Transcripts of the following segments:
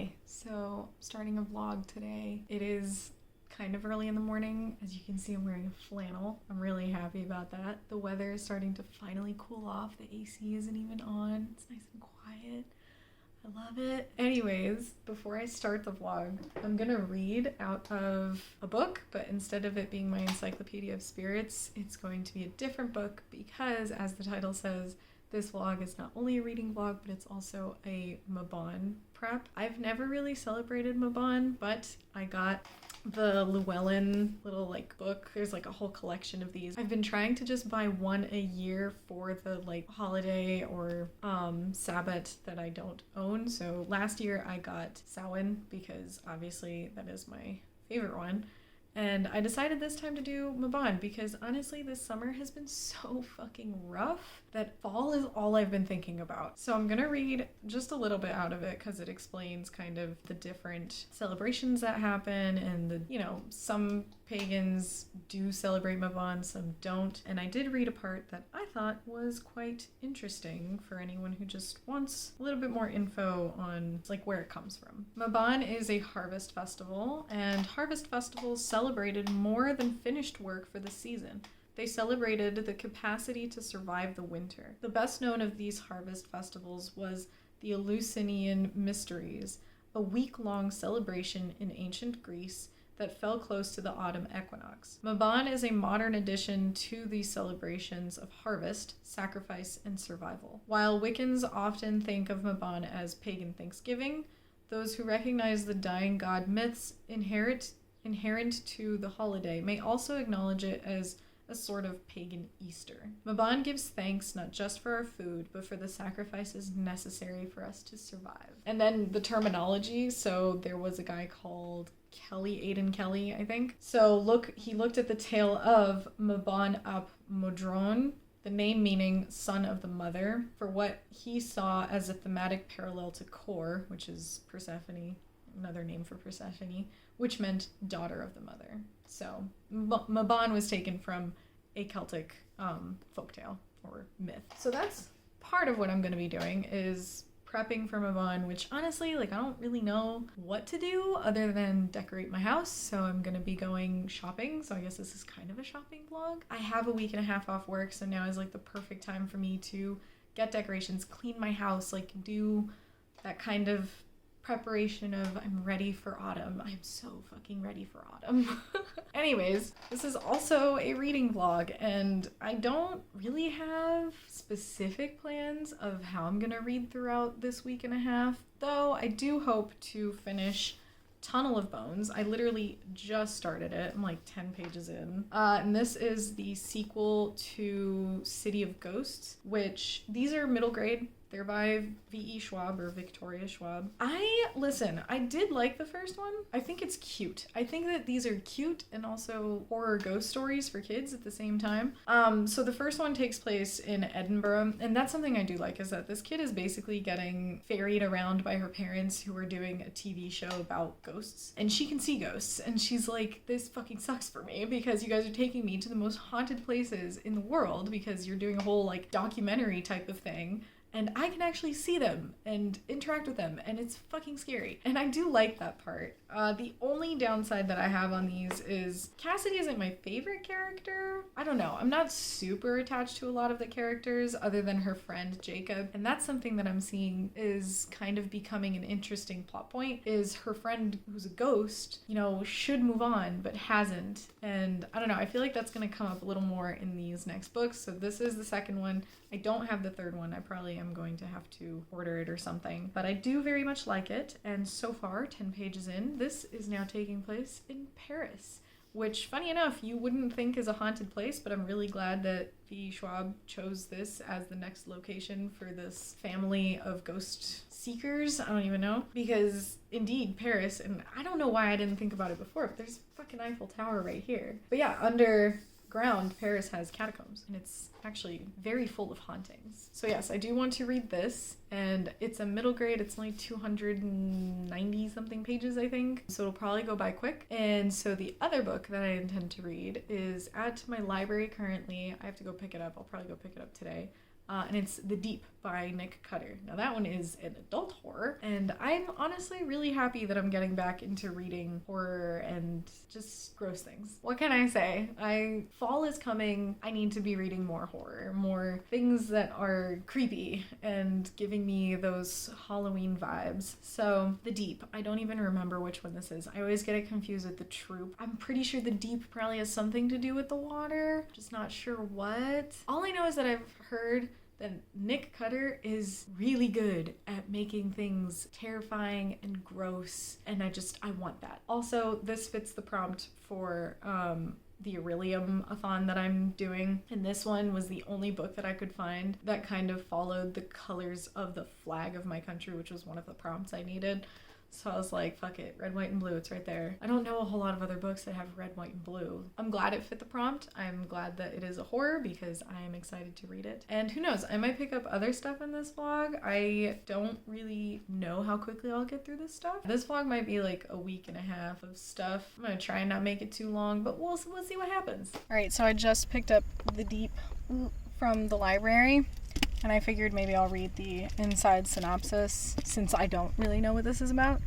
Hi, so starting a vlog today. It is kind of early in the morning. As you can see, I'm wearing a flannel. I'm really happy about that. The weather is starting to finally cool off. The AC isn't even on. It's nice and quiet. I love it. Anyways, before I start the vlog, I'm gonna read out of a book, but instead of it being my Encyclopedia of Spirits, it's going to be a different book because, as the title says, this vlog is not only a reading vlog, but it's also a Mabon prep. I've never really celebrated Mabon, but I got the Llewellyn little book. There's a whole collection of these. I've been trying to just buy one a year for the holiday or Sabbat that I don't own. So last year I got Samhain because obviously that is my favorite one. And I decided this time to do Mabon because honestly this summer has been so fucking rough that fall is all I've been thinking about. So I'm gonna read just a little bit out of it because it explains kind of the different celebrations that happen and some pagans do celebrate Mabon, some don't. And I did read a part that I thought was quite interesting for anyone who just wants a little bit more info on where it comes from. Mabon is a harvest festival, and harvest festivals celebrated more than finished work for the season. They celebrated the capacity to survive the winter. The best known of these harvest festivals was the Eleusinian Mysteries, a week-long celebration in ancient Greece that fell close to the autumn equinox. Mabon is a modern addition to these celebrations of harvest, sacrifice, and survival. While Wiccans often think of Mabon as pagan Thanksgiving, those who recognize the dying god myths inherent to the holiday may also acknowledge it as a sort of pagan Easter. Mabon gives thanks not just for our food, but for the sacrifices necessary for us to survive. And then the terminology, so there was a guy called Aidan Kelly, I think. So he looked at the tale of Mabon ap Modron, the name meaning son of the mother, for what he saw as a thematic parallel to Kor, which is Persephone, another name for Persephone, which meant daughter of the mother. So Mabon was taken from a Celtic folktale or myth. So that's part of what I'm going to be doing is prepping for Mabon, which honestly, I don't really know what to do other than decorate my house. So I'm going to be going shopping. So I guess this is kind of a shopping vlog. I have a week and a half off work. So now is the perfect time for me to get decorations, clean my house, do that kind of preparation of I'm ready for autumn. I'm so fucking ready for autumn. Anyways, this is also a reading vlog and I don't really have specific plans of how I'm gonna read throughout this week and a half, though I do hope to finish Tunnel of Bones. I literally just started it. I'm 10 pages in. And this is the sequel to City of Ghosts, which these are middle grade. They're by V.E. Schwab or Victoria Schwab. I did like the first one. I think it's cute. I think that these are cute and also horror ghost stories for kids at the same time. So the first one takes place in Edinburgh, and that's something I do like, is that this kid is basically getting ferried around by her parents who are doing a TV show about ghosts, and she can see ghosts, and she's like, this fucking sucks for me because you guys are taking me to the most haunted places in the world because you're doing a whole documentary type of thing. And I can actually see them and interact with them, and it's fucking scary. And I do like that part. The only downside that I have on these is Cassidy isn't my favorite character. I don't know. I'm not super attached to a lot of the characters other than her friend Jacob. And that's something that I'm seeing is kind of becoming an interesting plot point, is her friend who's a ghost, should move on, but hasn't. And I don't know. I feel like that's going to come up a little more in these next books. So this is the second one. I don't have the third one. I probably am going to have to order it or something, but I do very much like it. And so far, 10 pages in, this is now taking place in Paris, which, funny enough, you wouldn't think is a haunted place, but I'm really glad that V. Schwab chose this as the next location for this family of ghost seekers. I don't even know, because indeed, Paris, and I don't know why I didn't think about it before, but there's fucking Eiffel Tower right here. But yeah, underground, Paris has catacombs, and it's actually very full of hauntings. So yes, I do want to read this, and it's a middle grade. It's only 290 something pages, I think, so it'll probably go by quick. And so the other book that I intend to read is at my library currently. I have to go pick it up. I'll probably go pick it up today. And it's The Deep by Nick Cutter. Now that one is an adult horror, and I'm honestly really happy that I'm getting back into reading horror and just gross things. What can I say? Fall is coming. I need to be reading more horror, more things that are creepy and giving me those Halloween vibes. So The Deep, I don't even remember which one this is. I always get it confused with The Troop. I'm pretty sure The Deep probably has something to do with the water, just not sure what. All I know is that I've heard that Nick Cutter is really good at making things terrifying and gross, and I want that. Also, this fits the prompt for the Aurelium-a-thon that I'm doing, and this one was the only book that I could find that kind of followed the colors of the flag of my country, which was one of the prompts I needed. So I was like, fuck it, red, white, and blue, it's right there. I don't know a whole lot of other books that have red, white, and blue. I'm glad it fit the prompt. I'm glad that it is a horror because I am excited to read it. And who knows, I might pick up other stuff in this vlog. I don't really know how quickly I'll get through this stuff. This vlog might be like a week and a half of stuff. I'm gonna try and not make it too long, but we'll see what happens. All right, so I just picked up The Deep from the library, and I figured maybe I'll read the inside synopsis since I don't really know what this is about.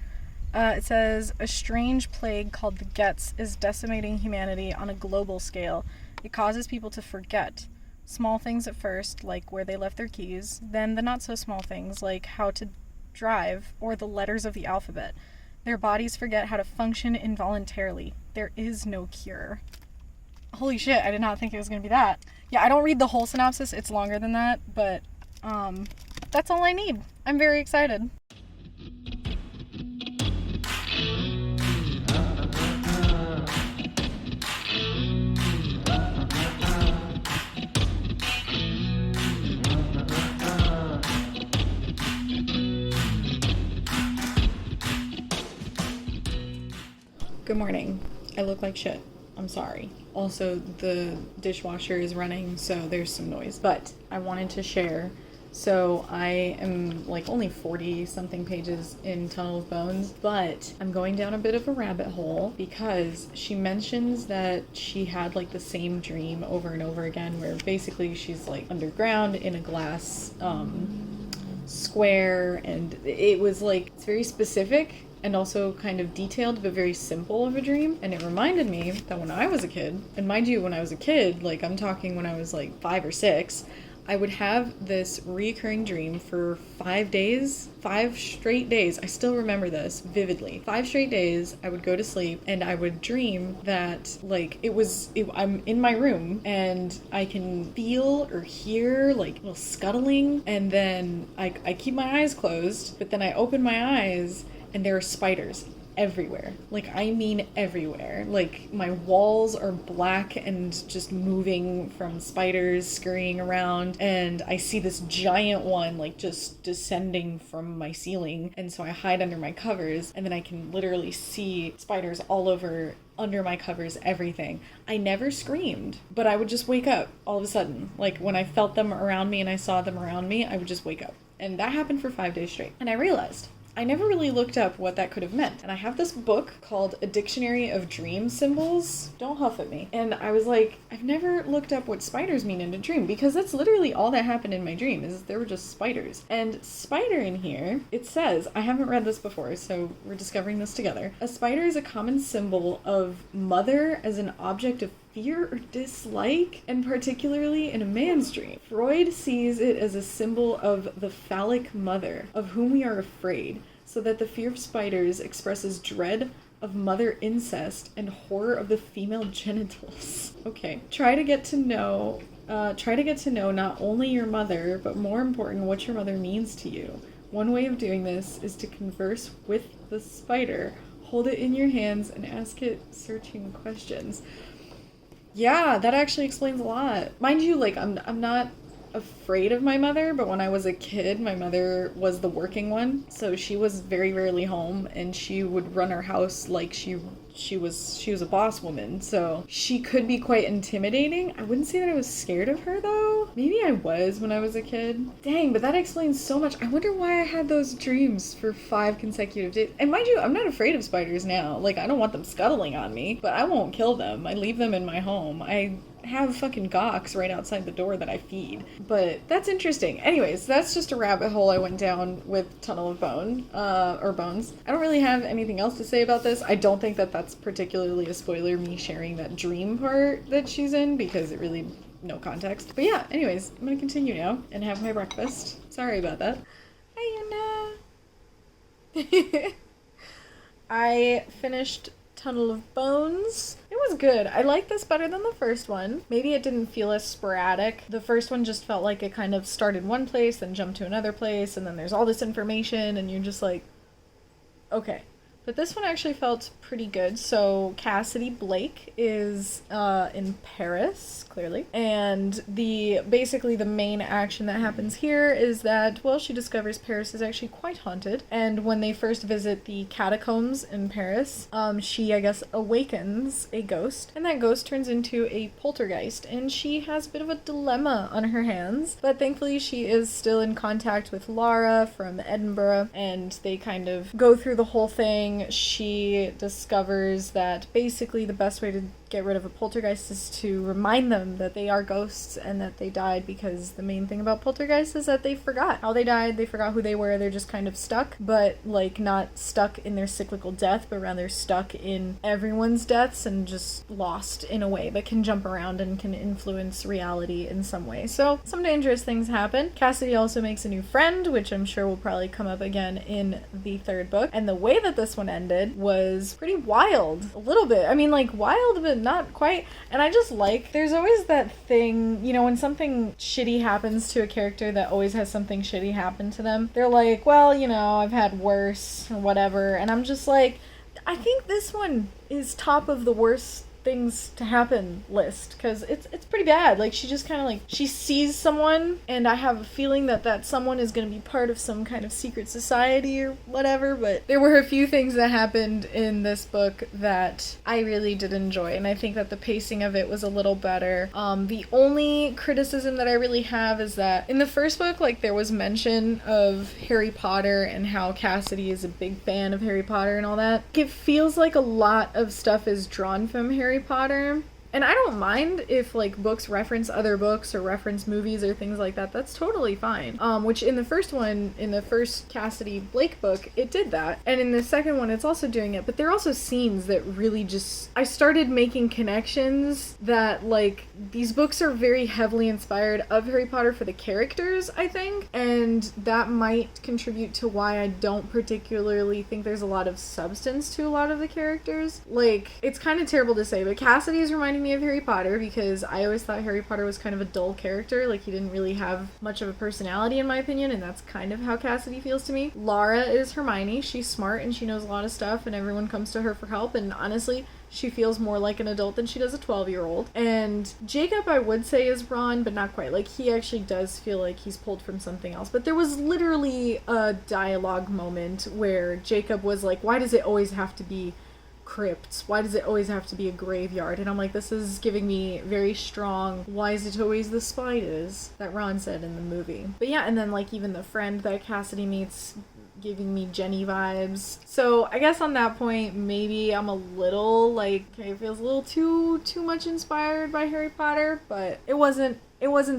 It says, a strange plague called the Gets is decimating humanity on a global scale. It causes people to forget small things at first, like where they left their keys, then the not so small things, like how to drive or the letters of the alphabet. Their bodies forget how to function involuntarily. There is no cure. Holy shit, I did not think it was going to be that. Yeah, I don't read the whole synopsis. It's longer than that, but that's all I need. I'm very excited. Good morning. I look like shit. I'm sorry. Also, the dishwasher is running, so there's some noise. But I wanted to share. So I am like only 40 something pages in Tunnel of Bones, but I'm going down a bit of a rabbit hole because she mentions that she had like the same dream over and over again, where basically she's like underground in a glass square, and it was like, it's very specific and also kind of detailed, but very simple of a dream. And it reminded me that when I was a kid, and mind you, when I was a kid, like I'm talking when I was like 5 or 6, I would have this recurring dream for 5 days, 5 straight days. I still remember this vividly. 5 straight days, I would go to sleep and I would dream that like I'm in my room and I can feel or hear like little scuttling, and then I keep my eyes closed, but then I open my eyes and there are spiders everywhere. Like, I mean everywhere. Like, my walls are black and just moving from spiders scurrying around, and I see this giant one like just descending from my ceiling, and so I hide under my covers, and then I can literally see spiders all over under my covers, everything. I never screamed, but I would just wake up all of a sudden. Like, when I felt them around me and I saw them around me, I would just wake up. And that happened for 5 days straight. And I realized I never really looked up what that could have meant. And I have this book called A Dictionary of Dream Symbols. Don't huff at me. And I was like, I've never looked up what spiders mean in a dream, because that's literally all that happened in my dream, is there were just spiders. And spider in here, it says, I haven't read this before, so we're discovering this together. A spider is a common symbol of mother as an object of fear or dislike, and particularly in a man's dream. Freud sees it as a symbol of the phallic mother, of whom we are afraid, so that the fear of spiders expresses dread of mother incest and horror of the female genitals. Okay. Try to get to know not only your mother, but more important, what your mother means to you. One way of doing this is to converse with the spider. Hold it in your hands and ask it searching questions. Yeah, that actually explains a lot. Mind you, like, I'm not afraid of my mother, but when I was a kid, my mother was the working one, so she was very rarely home, and she would run her house like she was a boss woman, so she could be quite intimidating. I wouldn't say that I was scared of her, though. Maybe I was when I was a kid. Dang, but that explains so much. I wonder why I had those dreams for 5 consecutive days. And mind you, I'm not afraid of spiders now. Like, I don't want them scuttling on me, but I won't kill them. I leave them in my home. I have fucking gawks right outside the door that I feed. But that's interesting. Anyways, that's just a rabbit hole I went down with Tunnel of Bones. I don't really have anything else to say about this. I don't think that that's particularly a spoiler, me sharing that dream part that she's in, because it really, no context. But yeah, anyways, I'm gonna continue now and have my breakfast. Sorry about that. Hi, Anna. I finished Tunnel of Bones. It was good. I like this better than the first one. Maybe it didn't feel as sporadic. The first one just felt like it kind of started one place, then jumped to another place, and then there's all this information, and you're just like, okay. But this one actually felt pretty good. So Cassidy Blake is in Paris, clearly. And basically the main action that happens here is that, well, she discovers Paris is actually quite haunted. And when they first visit the catacombs in Paris, she, I guess, awakens a ghost. And that ghost turns into a poltergeist. And she has a bit of a dilemma on her hands. But thankfully she is still in contact with Lara from Edinburgh. And they kind of go through the whole thing. She discovers that basically the best way to get rid of a poltergeist is to remind them that they are ghosts and that they died, because the main thing about poltergeists is that they forgot how they died, they forgot who they were, they're just kind of stuck, but like not stuck in their cyclical death, but rather stuck in everyone's deaths and just lost in a way, but can jump around and can influence reality in some way. So some dangerous things happen. Cassidy also makes a new friend, which I'm sure will probably come up again in the third book, and the way that this one ended was pretty wild. A little bit. I mean, like, wild, but not quite. And I just like, there's always that thing, you know, when something shitty happens to a character that always has something shitty happen to them, they're like, well, you know, I've had worse or whatever. And I'm just like, I think this one is top of the worst things to happen list, because it's pretty bad. Like, she just kind of like, she sees someone, and I have a feeling that that someone is going to be part of some kind of secret society or whatever. But there were a few things that happened in this book that I really did enjoy, and I think that the pacing of it was a little better. The only criticism that I really have is that in the first book, like, there was mention of Harry Potter and how Cassidy is a big fan of Harry Potter and all that. It feels like a lot of stuff is drawn from Harry Potter. And I don't mind if, like, books reference other books or reference movies or things like that. That's totally fine. Which in the first one, in the first Cassidy Blake book, it did that. And in the second one, it's also doing it. But there are also scenes that really just... I started making connections that, like, these books are very heavily inspired of Harry Potter for the characters, I think. And that might contribute to why I don't particularly think there's a lot of substance to a lot of the characters. Like, it's kind of terrible to say, but Cassidy is reminding me of Harry Potter, because I always thought Harry Potter was kind of a dull character. Like, he didn't really have much of a personality, in my opinion, and that's kind of how Cassidy feels to me. Lara is Hermione. She's smart and she knows a lot of stuff, and everyone comes to her for help, and honestly, she feels more like an adult than she does a 12-year-old. And Jacob, I would say, is Ron, but not quite. Like, he actually does feel like he's pulled from something else. But there was literally a dialogue moment where Jacob was like, why does it always have to be crypts? Why does it always have to be a graveyard? And I'm like, this is giving me very strong, why is it always the spiders, that Ron said in the movie. But yeah, and then, like, even the friend that Cassidy meets giving me Jenny vibes. So I guess on that point, maybe I'm a little, like, okay, it feels a little too much inspired by Harry Potter, but it wasn't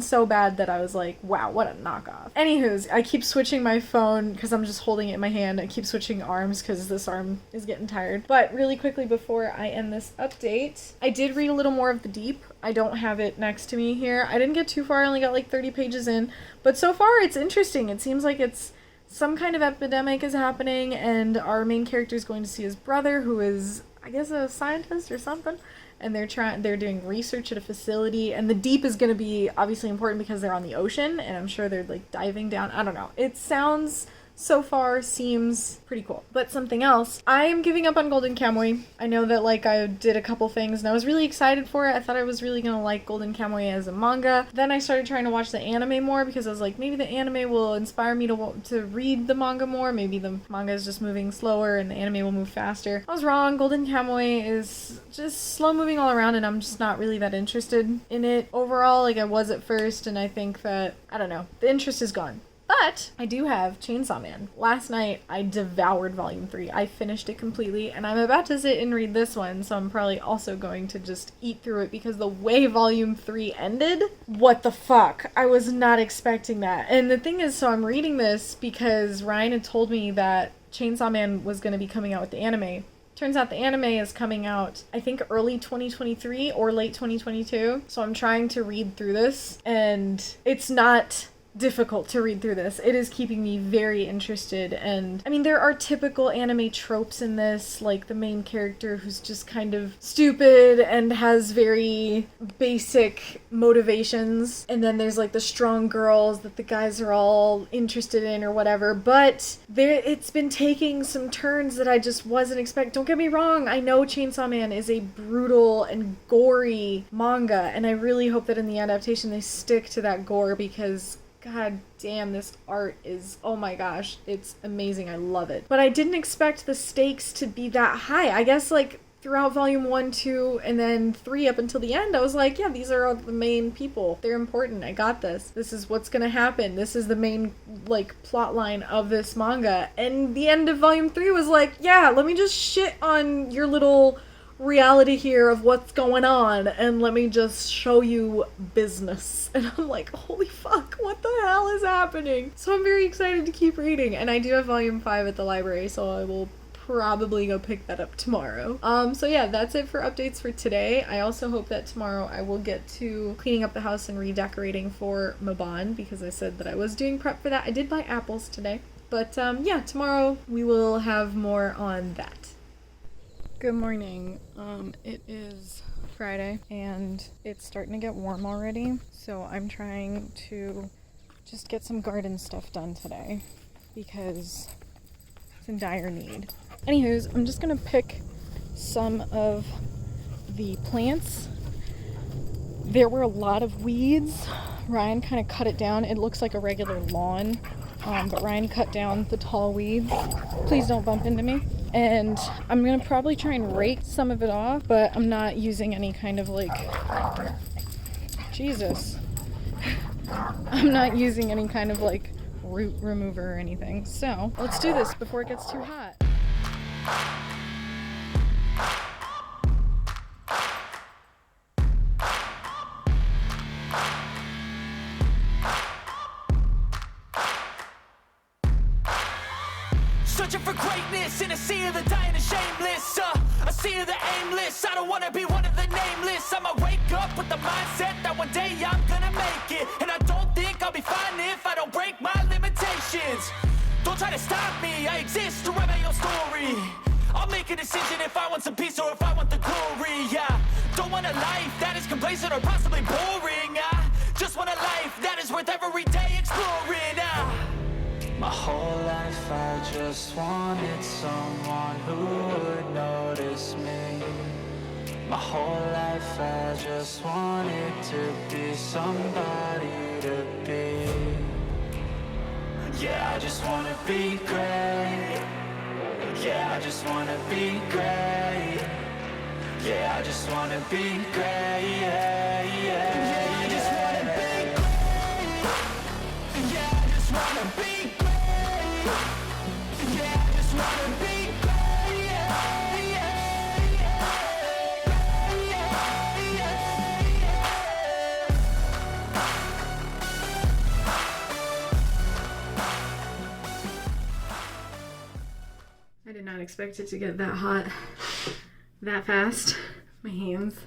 so bad that I was like, wow, what a knockoff. Anywho's, I keep switching my phone because I'm just holding it in my hand. I keep switching arms because this arm is getting tired. But really quickly before I end this update, I did read a little more of The Deep. I don't have it next to me here. I didn't get too far. I only got like 30 pages in. But so far, it's interesting. It seems like it's some kind of epidemic is happening, and our main character is going to see his brother, who is, I guess, a scientist or something. And they're doing research at a facility, and the deep is going to be obviously important because they're on the ocean, and I'm sure they're like diving down. I don't know. It sounds, so far, seems pretty cool. But something else, I am giving up on Golden Kamuy. I know that, like, I did a couple things and I was really excited for it. I thought I was really gonna like Golden Kamuy as a manga. Then I started trying to watch the anime more because I was like, maybe the anime will inspire me to read the manga more. Maybe the manga is just moving slower and the anime will move faster. I was wrong. Golden Kamuy is just slow moving all around, and I'm just not really that interested in it overall, like I was at first. And I think that, I don't know, the interest is gone. But I do have Chainsaw Man. Last night I devoured volume 3. I finished it completely, and I'm about to sit and read this one, so I'm probably also going to just eat through it because the way volume 3 ended, what the fuck? I was not expecting that. And the thing is, so I'm reading this because Ryan had told me that Chainsaw Man was going to be coming out with the anime. Turns out the anime is coming out, I think, early 2023 or late 2022. So I'm trying to read through this, and it's not difficult to read through this. It is keeping me very interested, and I mean, there are typical anime tropes in this, like the main character who's just kind of stupid and has very basic motivations, and then there's like the strong girls that the guys are all interested in or whatever, but it's been taking some turns that I just wasn't expecting. Don't get me wrong, I know Chainsaw Man is a brutal and gory manga, and I really hope that in the adaptation they stick to that gore, because God damn, this art is, oh my gosh, it's amazing. I love it. But I didn't expect the stakes to be that high. I guess like throughout volume 1, 2, and then 3 up until the end, I was like, yeah, these are all the main people. They're important. I got this. This is what's gonna happen. This is the main like plot line of this manga. And the end of volume 3 was like, yeah, let me just shit on your little reality here of what's going on, and let me just show you business. And I'm like, holy fuck, what the hell is happening? So I'm very excited to keep reading, and I do have volume 5 at the library, so I will probably go pick that up tomorrow. So yeah, that's it for updates for today. I also hope that tomorrow I will get to cleaning up the house and redecorating for Mabon, because I said that I was doing prep for that. I did buy apples today, but yeah, tomorrow we will have more on that. Good morning. It is Friday and it's starting to get warm already, so I'm trying to just get some garden stuff done today because it's in dire need. Anywho's, I'm just gonna pick some of the plants. There were a lot of weeds. Ryan kind of cut it down. It looks like a regular lawn, but Ryan cut down the tall weeds. Please don't bump into me. And I'm gonna probably try and rake some of it off, but I'm not using any kind of like, Jesus. I'm not using any kind of like root remover or anything. So let's do this before it gets too hot. Searching for greatness in a sea of the dying and shameless, a sea of the aimless. I don't wanna be one of the nameless. I'ma wake up with the mindset that one day I'm gonna make it, and I don't think I'll be fine if I don't break my limitations. Don't try to stop me, I exist to write my own story. I'll make a decision if I want some peace or if I want the glory. Yeah, don't want a life that is complacent or possibly boring. I just want a life that is worth every day exploring. My whole life I just wanted someone who would notice me. My whole life I just wanted to be somebody to be. Yeah, I just wanna be great. Yeah, I just wanna be great. Yeah, I just wanna be great. Yeah, yeah, I just wanna be great. Yeah, I just wanna be great. I did not expect it to get that hot that fast. My hands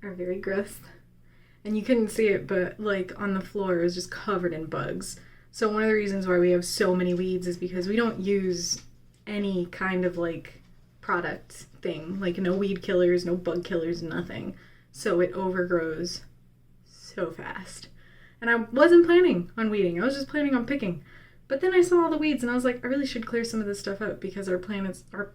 are very gross. And you couldn't see it, but like on the floor it was just covered in bugs. So one of the reasons why we have so many weeds is because we don't use any kind of like product thing, like no weed killers, no bug killers, nothing. So it overgrows so fast. And I wasn't planning on weeding, I was just planning on picking. But then I saw all the weeds and I was like, I really should clear some of this stuff up because our planets are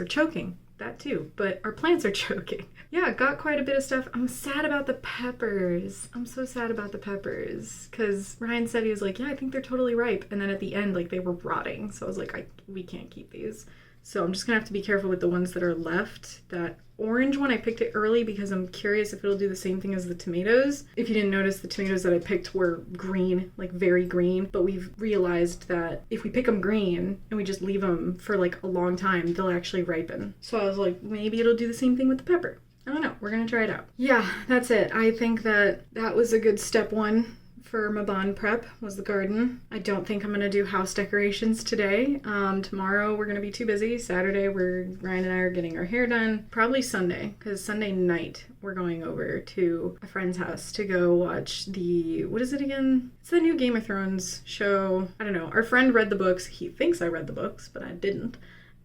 choking. That too, but our plants are choking. Yeah, got quite a bit of stuff. I'm sad about the peppers. I'm so sad about the peppers because Ryan said, he was like, yeah, I think they're totally ripe. And then at the end, like they were rotting. So I was like, we can't keep these. So I'm just gonna have to be careful with the ones that are left. That orange one, I picked it early because I'm curious if it'll do the same thing as the tomatoes. If you didn't notice, the tomatoes that I picked were green, like very green, but we've realized that if we pick them green and we just leave them for like a long time, they'll actually ripen. So I was like, maybe it'll do the same thing with the pepper. I don't know. We're gonna try it out. Yeah, that's it. I think that was a good step one for Mabon prep, was the garden. I don't think I'm gonna do house decorations today. Tomorrow we're gonna be too busy. Saturday Ryan and I are getting our hair done. Probably Sunday, because Sunday night we're going over to a friend's house to go watch what is it again? It's the new Game of Thrones show. I don't know. Our friend read the books. He thinks I read the books, but I didn't.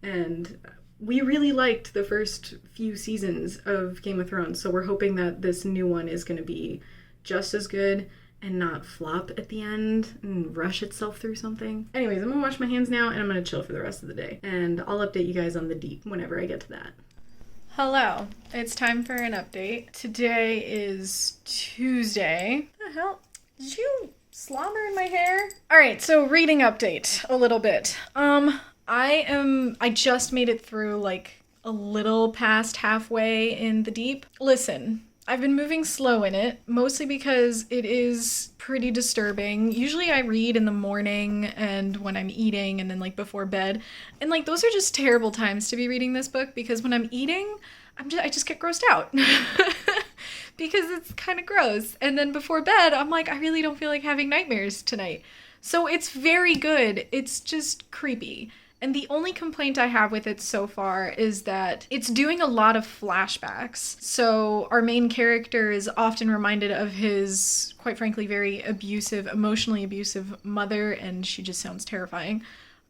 And we really liked the first few seasons of Game of Thrones, so we're hoping that this new one is gonna be just as good and not flop at the end and rush itself through something. Anyways, I'm gonna wash my hands now and I'm gonna chill for the rest of the day. And I'll update you guys on the deep whenever I get to that. Hello, it's time for an update. Today is Tuesday. What the hell? Did you slobber in my hair? Alright, so reading update a little bit. I just made it through like a little past halfway in the deep. Listen, I've been moving slow in it, mostly because it is pretty disturbing. Usually I read in the morning and when I'm eating and then like before bed. And like those are just terrible times to be reading this book because when I'm eating, I just get grossed out. Because it's kind of gross. And then before bed, I'm like, I really don't feel like having nightmares tonight. So it's very good. It's just creepy. And the only complaint I have with it so far is that it's doing a lot of flashbacks. So our main character is often reminded of his, quite frankly, very abusive, emotionally abusive mother, and she just sounds terrifying.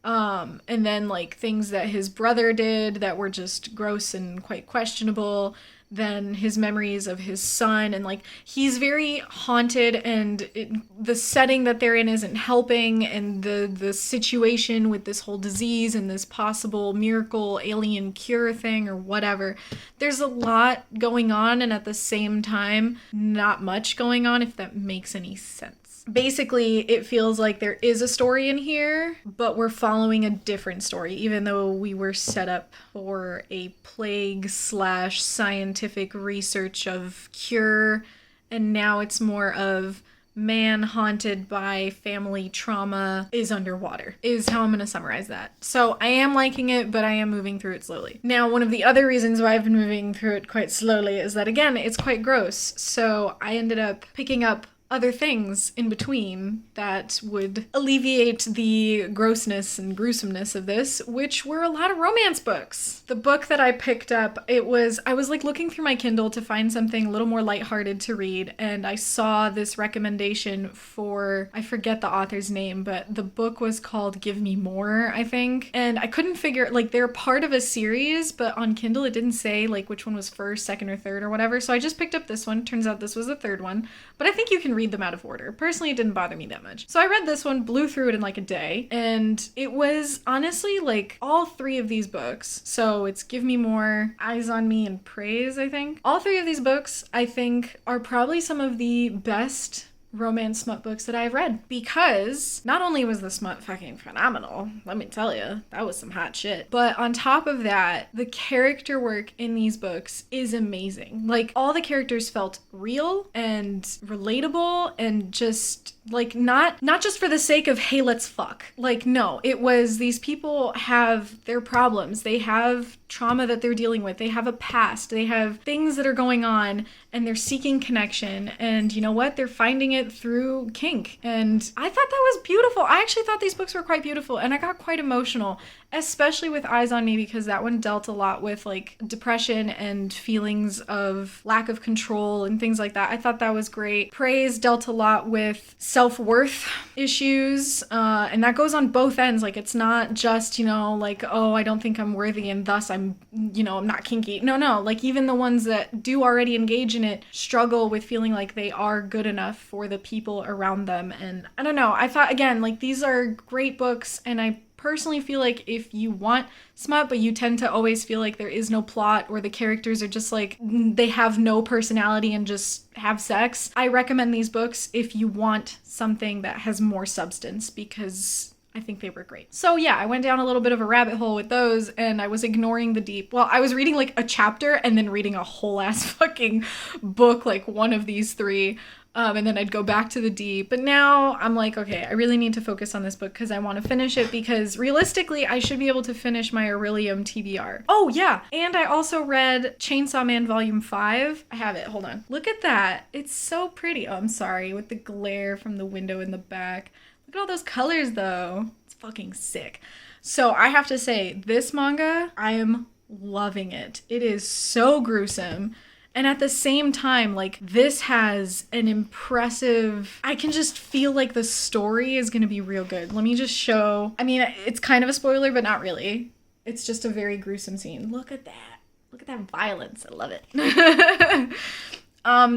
And then like things that his brother did that were just gross and quite questionable. Then his memories of his son, and like he's very haunted, and the setting that they're in isn't helping, and the situation with this whole disease and this possible miracle alien cure thing or whatever, there's a lot going on, and at the same time not much going on, if that makes any sense. Basically, it feels like there is a story in here, but we're following a different story, even though we were set up for a plague/scientific research of cure, and now it's more of man haunted by family trauma is underwater, is how I'm going to summarize that. So I am liking it, but I am moving through it slowly. Now, one of the other reasons why I've been moving through it quite slowly is that, again, it's quite gross. So I ended up picking up other things in between that would alleviate the grossness and gruesomeness of this, which were a lot of romance books. The book that I picked up, I was like looking through my Kindle to find something a little more lighthearted to read, and I saw this recommendation for, I forget the author's name, but the book was called Give Me More, I think, and I couldn't figure, like, they're part of a series, but on Kindle it didn't say like which one was first, second, or third or whatever, so I just picked up this one. Turns out this was the third one, but I think you can read them out of order. Personally, it didn't bother me that much. So I read this one, blew through it in like a day, and it was honestly like all three of these books. So it's Give Me More, Eyes on Me, and Praise, I think. All three of these books, I think, are probably some of the best romance smut books that I've read, because not only was the smut fucking phenomenal, let me tell you, that was some hot shit, but on top of that, the character work in these books is amazing. Like, all the characters felt real and relatable, and just like not just for the sake of, hey, let's fuck. Like, no, it was, these people have their problems, they have trauma that they're dealing with, they have a past, they have things that are going on, and they're seeking connection, and you know what, they're finding it through kink. And I thought that was beautiful. I actually thought these books were quite beautiful, and I got quite emotional, especially with Eyes on Me, because that one dealt a lot with like depression and feelings of lack of control and things like that. I thought that was great. Praise dealt a lot with self-worth issues, and that goes on both ends. Like, it's not just, you know, like, oh, I don't think I'm worthy and thus I'm not kinky. No, like, even the ones that do already engage in it struggle with feeling like they are good enough for the people around them. And I don't know, I thought, again, like, these are great books, and I personally feel like if you want smut, but you tend to always feel like there is no plot, or the characters are just like, they have no personality and just have sex, I recommend these books if you want something that has more substance, because I think they were great. So yeah, I went down a little bit of a rabbit hole with those, and I was ignoring the deep. Well, I was reading like a chapter and then reading a whole ass fucking book, like one of these three. And then I'd go back to the deep. But now I'm like, okay, I really need to focus on this book because I want to finish it, because realistically, I should be able to finish my Aurelium TBR. Oh, yeah. And I also read Chainsaw Man Volume 5. I have it. Hold on. Look at that. It's so pretty. Oh, I'm sorry. With the glare from the window in the back. Look at all those colors, though. It's fucking sick. So I have to say, this manga, I am loving it. It is so gruesome. And at the same time, like, this has an impressive... I can just feel like the story is going to be real good. Let me just show... I mean, it's kind of a spoiler, but not really. It's just a very gruesome scene. Look at that. Look at that violence. I love it.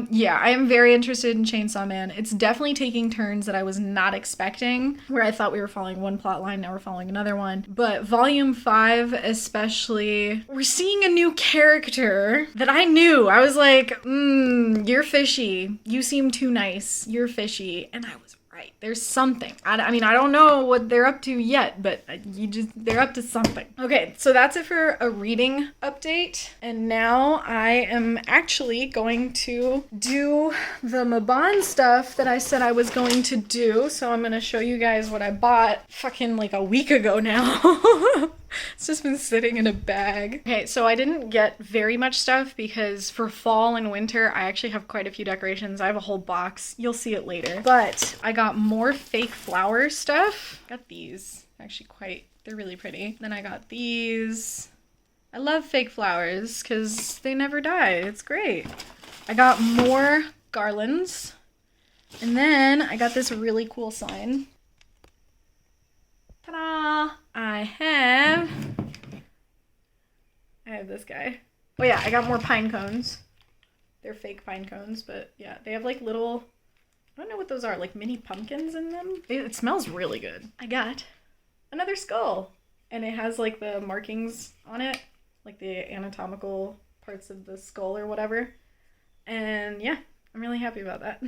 Yeah, I am very interested in Chainsaw Man. It's definitely taking turns that I was not expecting, where I thought we were following one plot line, now we're following another one. But Volume 5 especially, we're seeing a new character that I knew. I was like, you're fishy. You seem too nice. You're fishy. And I was right. There's something. I mean, I don't know what they're up to yet, but they're up to something. Okay, so that's it for a reading update. And now I am actually going to do the Mabon stuff that I said I was going to do. So I'm going to show you guys what I bought fucking like a week ago now. It's just been sitting in a bag. Okay, so I didn't get very much stuff because for fall and winter, I actually have quite a few decorations. I have a whole box. You'll see it later. But I got more fake flower stuff. Got these. Actually they're really pretty. Then I got these. I love fake flowers because they never die. It's great. I got more garlands. And then I got this really cool sign. Ta-da! I have this guy. Oh yeah, I got more pine cones. They're fake pine cones, but yeah, they have like little, I don't know what those are, like mini pumpkins in them. It smells really good. I got another skull, and it has like the markings on it, like the anatomical parts of the skull or whatever. And yeah, I'm really happy about that.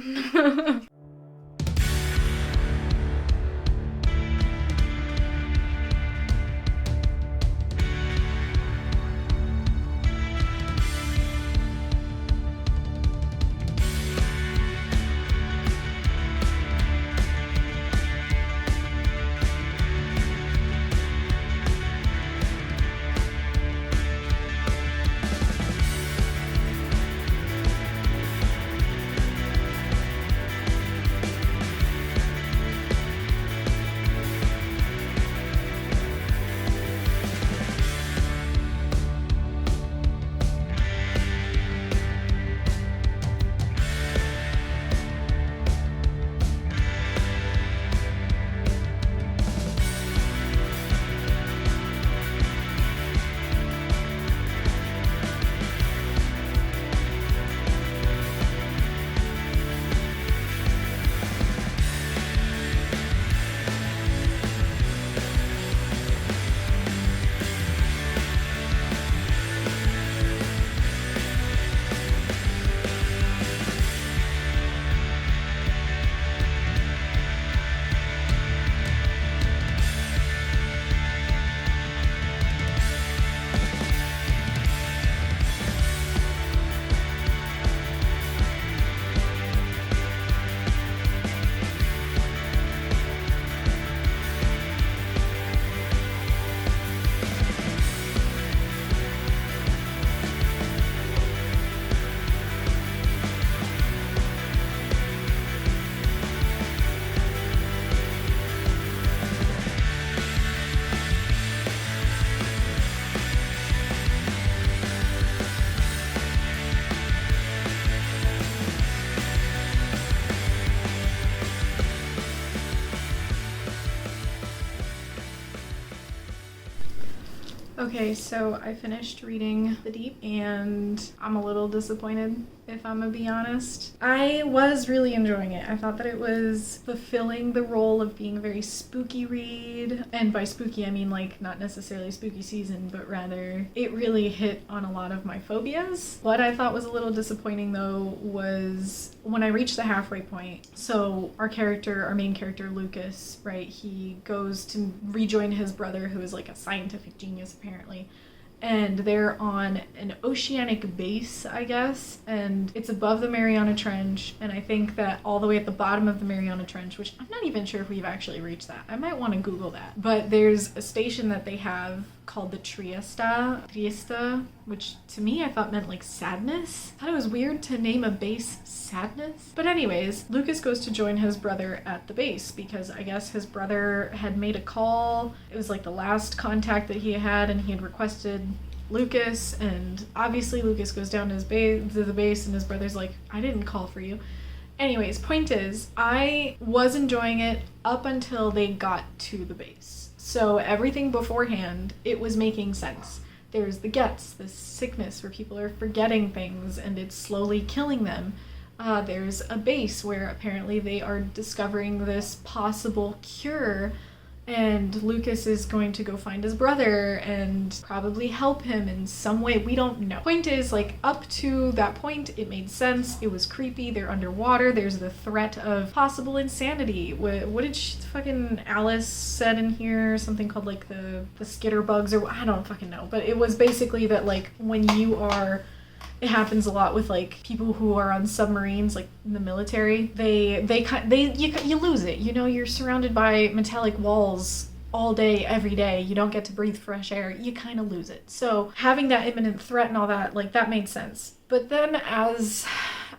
Okay, so I finished reading The Deep and I'm a little disappointed, if I'm gonna be honest. I was really enjoying it. I thought that it was fulfilling the role of being a very spooky read. And by spooky, I mean like not necessarily spooky season, but rather it really hit on a lot of my phobias. What I thought was a little disappointing though was when I reached the halfway point. So our main character Lucas, right, he goes to rejoin his brother who is like a scientific genius apparently. And they're on an oceanic base, I guess, and it's above the Mariana Trench, and I think that all the way at the bottom of the Mariana Trench, which I'm not even sure if we've actually reached that. I might want to Google that. But there's a station that they have called the Triesta, which to me I thought meant like sadness. I thought it was weird to name a base Sadness. But anyways, Lucas goes to join his brother at the base because I guess his brother had made a call. It was like the last contact that he had, and he had requested Lucas, and obviously Lucas goes down to the base, and his brother's like, I didn't call for you. Anyways, point is, I was enjoying it up until they got to the base. So everything beforehand, it was making sense. There's the gets, this sickness where people are forgetting things and it's slowly killing them. There's a base where apparently they are discovering this possible cure, and Lucas is going to go find his brother and probably help him in some way. We don't know. Point is, like, up to that point, it made sense. It was creepy. They're underwater. There's the threat of possible insanity. What did fucking Alice said in here? Something called, like, the skitter bugs, or I don't fucking know. But it was basically that, like, when you are... It happens a lot with like people who are on submarines, like in the military. You lose it. You know, you're surrounded by metallic walls all day, every day. You don't get to breathe fresh air. You kind of lose it. So having that imminent threat and all that, like that made sense. But then as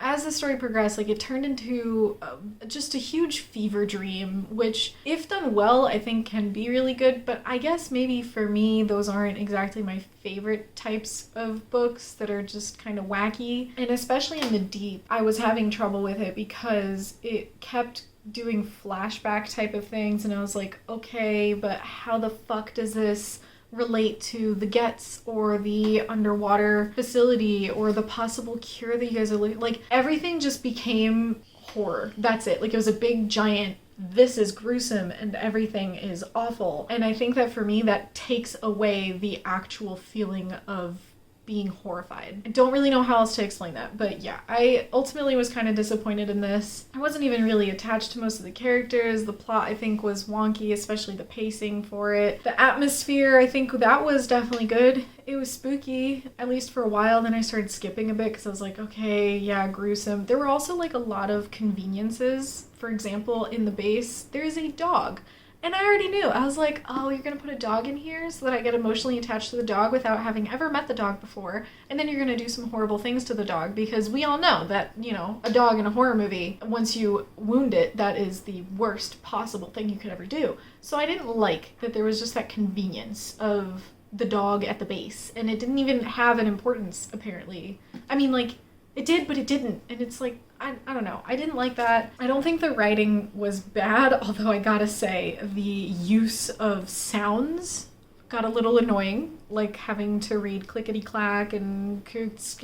the story progressed, like it turned into just a huge fever dream, which if done well, I think can be really good. But I guess maybe for me, those aren't exactly my favorite types of books that are just kind of wacky. And especially in The Deep, I was having trouble with it because it kept doing flashback type of things. And I was like, okay, but how the fuck does this relate to the Gets or the underwater facility or the possible cure that you guys are like everything just became horror. That's it. Like it was a big giant, this is gruesome and everything is awful. And I think that for me that takes away the actual feeling of being horrified. I don't really know how else to explain that, but yeah, I ultimately was kind of disappointed in this. I wasn't even really attached to most of the characters. The plot I think was wonky, especially the pacing for it. The atmosphere, I think that was definitely good. It was spooky, at least for a while. Then I started skipping a bit because I was like, okay, yeah, gruesome. There were also like a lot of conveniences. For example, in the base, there's a dog. And I already knew. I was like, oh, you're going to put a dog in here so that I get emotionally attached to the dog without having ever met the dog before. And then you're going to do some horrible things to the dog because we all know that, you know, a dog in a horror movie, once you wound it, that is the worst possible thing you could ever do. So I didn't like that there was just that convenience of the dog at the base. And it didn't even have an importance, apparently. I mean, like, it did, but it didn't. And it's like, I don't know. I didn't like that. I don't think the writing was bad, although I gotta say, the use of sounds got a little annoying. Like having to read clickety-clack and things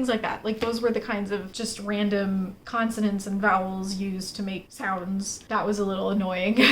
like that. Like those were the kinds of just random consonants and vowels used to make sounds. That was a little annoying.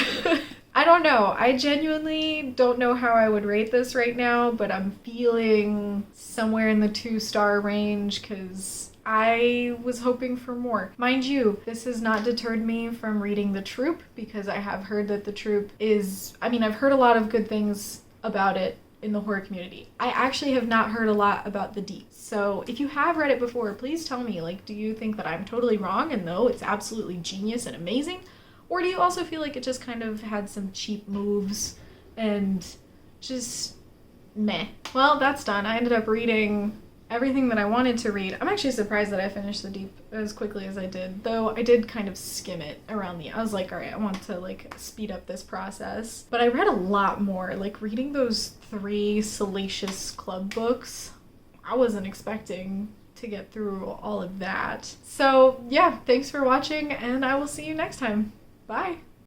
I don't know. I genuinely don't know how I would rate this right now, but I'm feeling somewhere in the 2-star range because I was hoping for more. Mind you, this has not deterred me from reading The Troop because I have heard that The Troop is... I mean, I've heard a lot of good things about it in the horror community. I actually have not heard a lot about The Deep. So if you have read it before, please tell me, like, do you think that I'm totally wrong and no, it's absolutely genius and amazing? Or do you also feel like it just kind of had some cheap moves and just meh? Well, that's done. I ended up reading everything that I wanted to read. I'm actually surprised that I finished The Deep as quickly as I did, though I did kind of skim it around I was like, all right, I want to like speed up this process. But I read a lot more, like reading those 3 Salacious Club books. I wasn't expecting to get through all of that. So yeah, thanks for watching and I will see you next time. Bye.